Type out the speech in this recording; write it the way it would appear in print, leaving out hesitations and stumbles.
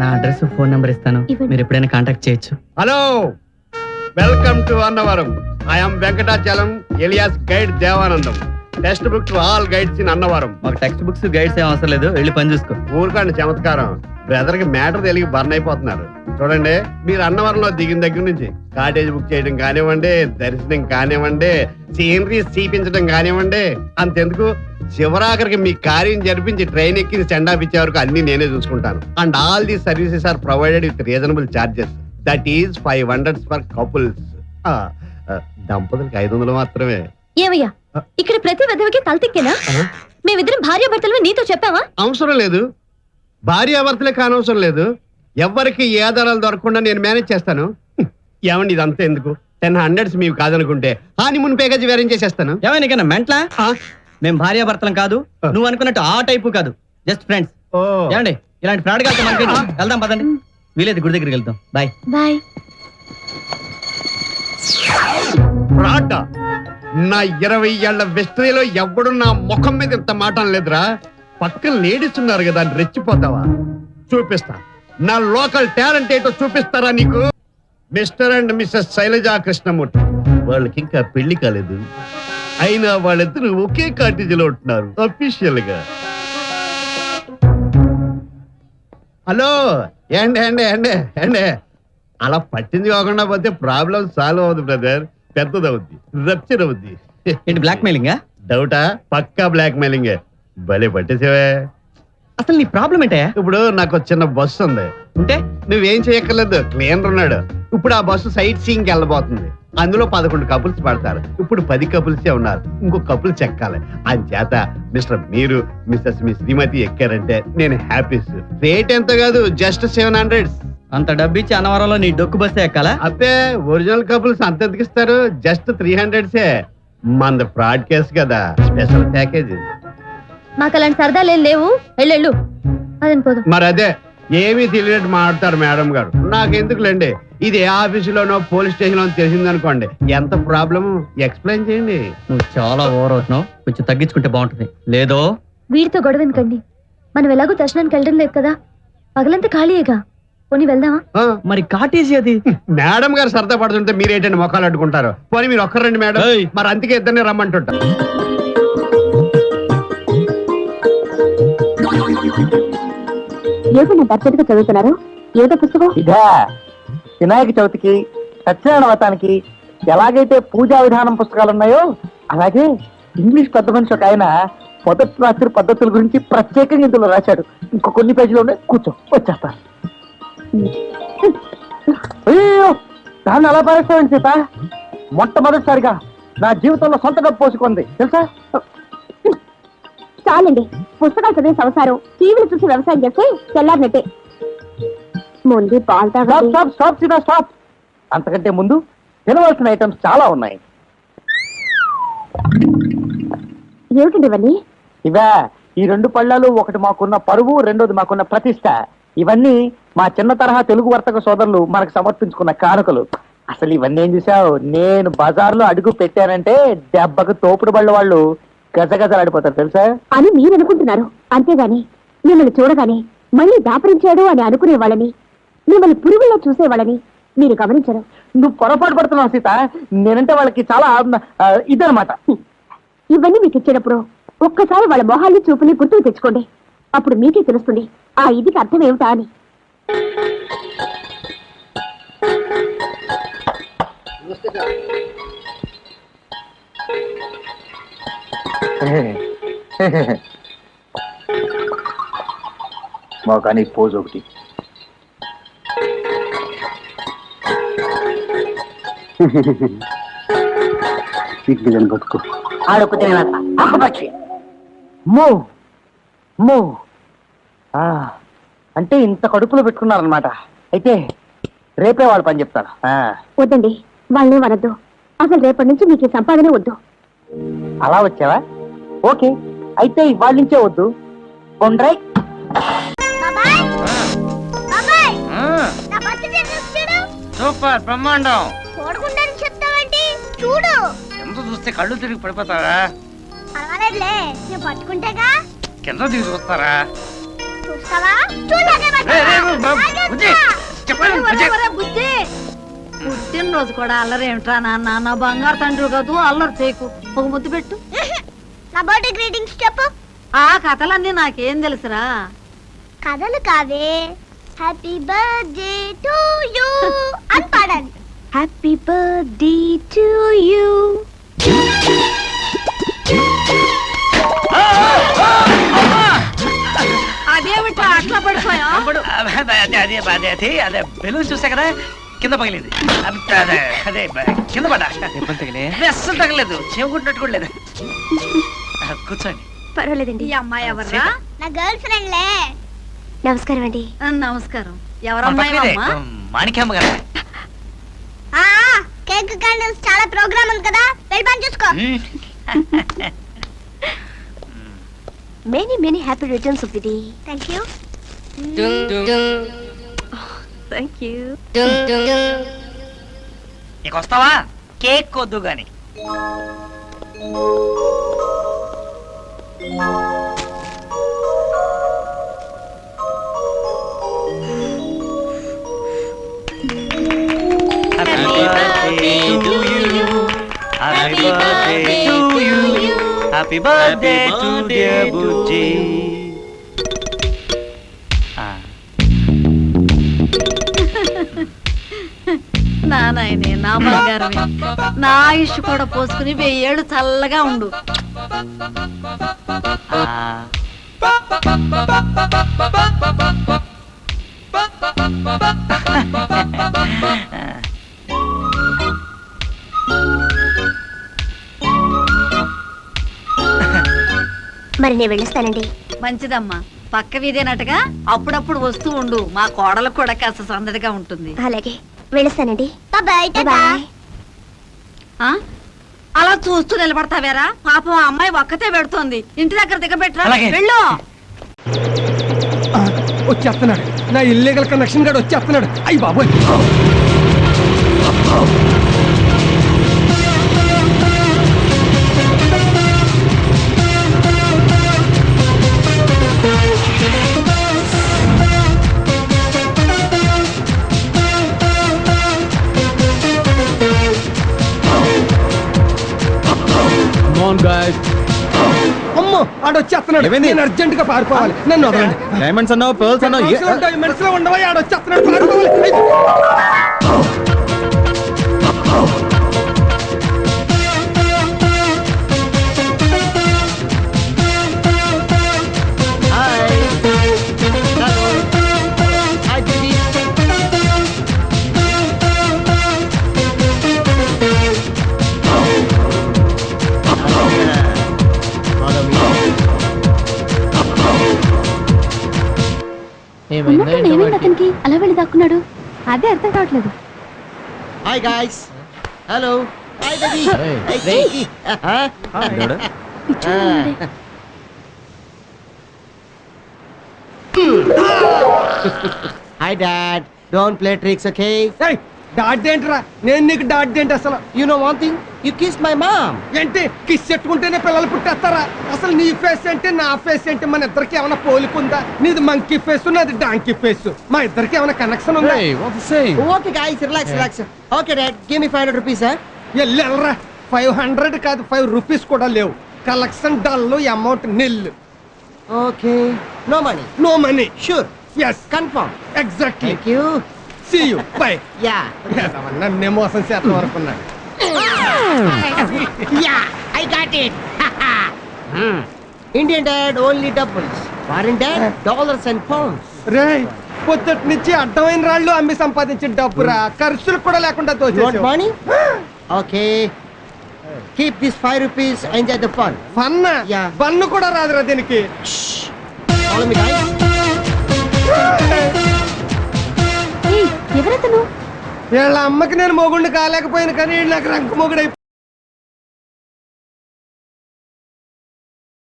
నా address phone number ఇస్తాను, మీరు ఎప్పుడైనా కాంటాక్ట్ చేయొచ్చు. Hello, welcome to Annavaram. I'm Venkatachalam alias guide Devanandam. Text book to all guides in Annavaram. మాకు టెక్స్ట్ బుక్స్ గైడ్స్ ఏం అవసరం లేదు, వెళ్ళి పని చూసుకో. ఊరుకోండి చమత్కారం. బ్రదర్ కి మ్యాటర్ తెలియ బర్న్ అయిపోతున్నారు. చూడండి, మీరు అన్నవరంలో దిగిన దగ్గర నుంచి కాటేజ్ బుక్ చేయడం కానివ్వండి, దర్శనం కానివ్వండి, సీనరీ చూపించడం కానివ్వండి, అంతెందుకు చివరాఖరికి మీ కార్యం జరిపించి ట్రైన్ ఎక్కి సెండ్ ఇచ్చే వరకు అన్ని నేనే చూసుకుంటాను. And all the services are provided with reasonable charges. That is 500 for couples. దంపతులకి 500 మాత్రమే. ఏమయ్యా, ఇక్కడ ప్రతి విధవకి తలతిక్కేనా? మేమిద్దరం భార్యాభర్తలు నీతో చెప్పావా? అవసరం లేదు, భార్యాభర్తలే కానవసరం లేదు. ఎవరికి ఏ ఆధారాలు దొరకకుండా నేను మేనేజ్ చేస్తాను. ఏమండి ఇదంతా ఎందుకు? 1000 మీకు కాదనుకుంటే హానీమూన్ ప్యాకేజ్ వేరేం చేసేస్తాను. ఏమైనా మెంట్లా? మేము భార్యాభర్తలం కాదు, నువ్వు అనుకున్నట్టు ఆ టైపు కాదు, జస్ట్ ఫ్రెండ్స్. ఏమండి ఇలాంటి ఫ్రాడ్ గా మనకి వెళ్దాం పదండి, వీలైతే గుడి దగ్గరికి వెళ్తాం. Bye bye. ఫ్రాడ్? నా 20 ఏళ్ల వెస్ట్రీలో ఎవడు నా ముఖం మీద ఇంత మాట లేదురా. పక్కన లేడీస్ ఉన్నారు కదా, రెచ్చిపోతావా? చూపిస్తా, నా లోకల్ టాలెంట్ ఏంటో చూపిస్తారా నీకు? Mister and missus Shailaja Krishnamurthy. వాళ్ళకి ఇంకా పెళ్లి కాలేదు, అయినా వాళ్ళిద్దరు ఒకే కాటేజీలో ఉంటున్నారు అఫీషియల్ గా. హలో, ఏండి ఏండి ఏండి ఏండి అలా పట్టింది కాకుండా పోతే ప్రాబ్లం సాల్వ్ అవుతుంది బ్రదర్. పెద్దదవుద్ది, రప్చర్ అవుద్ది. ఏంటి బ్లాక్ మెయిలింగా? డౌటా? పక్కా బ్లాక్ మెయిలింగ్. భలే పట్టేసేవే. అసలు నీ ప్రాబ్లం ఏంటా? ఇప్పుడు నాకు చిన్న బస్సు ఉంది, ఉంటే నువ్వేం చేయక్కర్లేదు, క్లీనర్ ఉన్నాడు. ఇప్పుడు ఆ బస్సు సైట్ సీయింగ్ వెళ్ళబోతుంది. అందులో 11 కపుల్స్ పడతారు. ఇప్పుడు 10 కపుల్సే ఉన్నారు, ఇంకో కపుల్ చెక్కాలి. అంచేత మిస్టర్ మీరు మిస్సెస్ మీ శ్రీమతి ఎక్కారంటే నేను హ్యాపీ. రేట్ ఎంత కాదు, జస్ట్ 700. అంత డబ్బిచ్చి అన్నవరంలో నీ డొక్కు బస్సే ఎక్కాలా? అబ్బే, ఒరిజినల్ కపుల్స్ అంత ఎందుకిస్తారు? జస్ట్ 300సే. మంద ఫ్రాడ్ కేసు కదా, స్పెషల్ ప్యాకేజ్. మాకు అలాంటి సరదాలు ఏం లేవు, వెళ్ళు. అదని పోదు. మరి అదే ఏమీ తెలియనట్టు మాట్లాడతారు మేడం గారు. నాకెందుకులేండి, ఇది ఏ ఆఫీసులోనో పోలీస్ స్టేషన్ లో తెలిసిందనుకోండి, ఎంత ప్రాబ్లమ్ ఎక్స్ప్లెయిన్ చేయండి. నువ్వు చాలా ఓవర్ అవుతున్నావు, కొంచెం తగ్గించుకుంటే బాగుంటుంది. లేదో వీడితో గొడవ ఎందుకండి? మనం ఎలాగో దర్శనానికి వెళ్ళడం లేదు కదా, పగలంతా ఖాళీయేగా, పోనీ వెళ్దామా? మరి కాటేజీ అది. మేడం గారు సరదా పడుతుంటే మీరేంటండి మొక్కలు అడ్డుకుంటారు? పోనీ మీరు ఒక్కరండి మేడం. మరి అందుకే ఇద్దరిని రమ్మంటుంటా. ఏదైనా దర్శనగా చదువుతున్నారు? ఏదో పుస్తకం? ఇదా వినాయక చవితికి, సత్యనారాయణ వ్రతానికి ఎలాగైతే పూజా విధానం పుస్తకాలు ఉన్నాయో, అలాగే ఇంగ్లీష్ పెద్ద మనిషి ఒక ఆయన మొదటి రాత్రి పద్ధతుల గురించి ప్రత్యేకంగా ఇందులో రాశాడు. ఇంకో కొన్ని పేజీలు ఉన్నాయి, కూర్చో వచ్చేస్తా. అయ్యో, దాన్ని అలా పారేస్తామని సీత, మొట్టమొదటిసారిగా నా జీవితంలో సొంత డబ్బు పోసుకుంది తెలుసా? చాలండి, పుస్తకాలు చదివే సంవత్సరం టీవీలు చూసి వ్యవసాయం చేస్తే తెల్లారినట్టే. ముందు స్టాప్. అంతకంటే ముందు తినవలసిన ఐటమ్స్ చాలా ఉన్నాయి. ఏమిటండి ఇవన్నీ? ఇవా ఈ 2 పళ్ళాలు, ఒకటి మాకున్న పరువు, రెండోది మాకున్న ప్రతిష్ట. ఇవన్నీ మా చిన్న తరహా తెలుగు వర్తక సోదరులు మనకు సమర్పించుకున్న కానుకలు. అసలు ఇవన్నీ ఏం చూసావు, నేను బజార్లో అడుగు పెట్టానంటే దెబ్బకు తోపుడు బళ్ళ వాళ్ళు గజగజలాడిపోతారు తెలుసా అని మీరు అనుకుంటున్నారు. అంతేగాని మిమ్మల్ని చూడగానే మళ్ళీ దాపరించాడు అని అనుకునే వాళ్ళని, మిమ్మల్ని పురుగుల్లో చూసేవాళ్ళని మీరు గమనించరు. నువ్వు పొరపాటు పడుతున్నావు సీత. నేనంటే వాళ్ళకి చాలా ఇదనమాట. ఇవన్నీ మీకు ఇచ్చేటప్పుడు ఒక్కసారి వాళ్ళ మొహాల్ని చూపుని గుర్తుకు తెచ్చుకోండి. అప్పుడు మీకే తెలుస్తుంది ఆ ఇదికి అర్థం ఏమిటా అని. కానీ పోజ్ ఒకటి. బతుకు ఆడొక్కటే అంటే ఇంత కడుపులో పెట్టుకున్నారనమాట. అయితే రేపే వాడు పని చెప్తాడు. వద్దండి, వాళ్ళని వనద్దు. అసలు రేపటి నుంచి మీకు సంపాదన వద్దు. అలా వచ్చావా? ఓకే, అయితే ఇవాళ నుంచే వద్దు. కొండ్రై సూపర్, బ్రహ్మాండం. చూడు, ఎంత చూస్తే కళ్ళు తిరిగి పడిపోతారా? పర్వాలేదులే, నేను పట్టుకుంటేగా. కింద దిగి చూస్తారా? చూస్తావా? చూడగా పుట్టినరోజు కూడా అల్లరి ఏమిట్రా నాన్న, నా బంగారు తండ్రి కాదు, అల్లరి చేయకు. ఒక ముద్దు పెట్టు. నా బర్త్డే గ్రీటింగ్స్ చెప్పు. ఆ కథలన్నీ నాకేం తెలుసురా. కథలు కావే, హ్యాపీ బర్త్డే టు యూ అని పాడాలి. Happy birthday to you. అదేమిట్రా అట్లా పడిపోయా? అదే బెలూన్ చూసా కదా, కింద పగిలింది. అదే కింద పడ్డా. అస్సలు తగలేదు, చెవుకుంటున్నట్టు కూడా లేదు. కూర్చోండి. పర్వాలేదండి. ఈ అమ్మాయి ఎవర్రా? నా గర్ల్ ఫ్రెండ్లే. నమస్కారం అండి. నమస్కారం. ఎవరమ్మాయి అమ్మా? మాణిక్యమ్మ గారు. ఆ కేక్ క్యాండిల్స్ చాలా ప్రోగ్రామ్ ఉంది కదా, వెళ్ళి పని చూసుకో. Many many happy returns of the day. Thank you. Thank you. నీకు వస్తావా? కేక్ వద్దు గాని. హ్యాపీ బర్త్డే టు డియర్ బుజ్జి. నా నాయనే, నా బంగారమే, నా ఆయుష్ కూడా పోసుకుని 1000 ఏళ్ళు చల్లగా ఉండు. మరి నేను వెళ్ళిస్తానండి. మంచిదమ్మా, పక్క వీధేనట్టుగా అప్పుడప్పుడు వస్తూ ఉండు. మా కోడలకు కూడా కాస్త సందడిగా ఉంటుంది. అలాగే వెళ్ళిస్తానండి. Bye bye. ఆ అలా చూస్తూ నిలబడతావేరా? పాపం ఆ అమ్మాయి ఒక్కతే పెడుతోంది. ఇంటి దగ్గర దిగబెట్టరా. అలాగే. వెళ్ళు. వచ్చేస్తున్నాడు, నా ఇల్లీగల్ కనెక్షన్ గాడు వచ్చేస్తున్నాడు. అయ్యి బాబోయ్. అమ్మో, ఆడొచ్చేస్తున్నాడు. నేను అర్జెంట్ గా పారిపోవాలి. నన్ను వదలండి. డైమండ్స్ అన్నావు, పర్ల్స్ అన్నావు. మనసులో ఉండవా? ఆడొచ్చేస్తున్నాడు, పారిపోవాలి. అతనికి అలా వెళ్ళి దాక్కున్నాడు. అదే అర్థం కావట్లేదు. Hi guys. Hello. Hi baby. Hi Dad, don't play tricks, okay? Dot ఏంట్రా? నేను నీకు డాట్ ఏంటి అసలు? You know one thing? You kissed my mom. ఏంటి కిస్ చెట్టుకుంటేనే పిల్లలు పుట్టేస్తారా? అసలు నీ ఫేస్ ఏంటి, నా ఫేస్ ఏంటి? మన ఇద్దరికి ఏమైనా పోలికుందా? నీది మంకీ ఫేస్, నాది డాంకీ ఫేస్. మా ఇద్దరికి ఏమైనా కనెక్షన్ ఉందా? Okay guys, relax. Okay Dad, give me 500 rupees, sir. వెళ్ళరా. 500 కాదు, 5 రూపీస్ కూడా లేవు. Collection dull, amount nil. Okay, no money. No money. Sure. Yes, Confirm. Exactly. Thank you. See you. Bye. Yeah. నన్నే మోసం చేద్దాం అనుకున్నాడు. Yeah, I got it. Indian Dad, only doubles. Foreign Dad, dollars and pounds. రే, పొద్దుటి నుంచి అడ్డమైన రాళ్ళు అమ్మి సంపాదించిన డబ్బురా. ఖర్చులు కూడా లేకుండా You want దోచేసావు. money? Okay. Keep this 5 rupees, enjoy the fun. ఫన్న. Yeah. బన్ను కూడా రాదురా దీనికి. Follow me guys. ఎవరతను? వీళ్ళ అమ్మకి నేను మొగుండు కాలేకపోయిన కానీ వీళ్ళు నాకు రంకు మొగుడు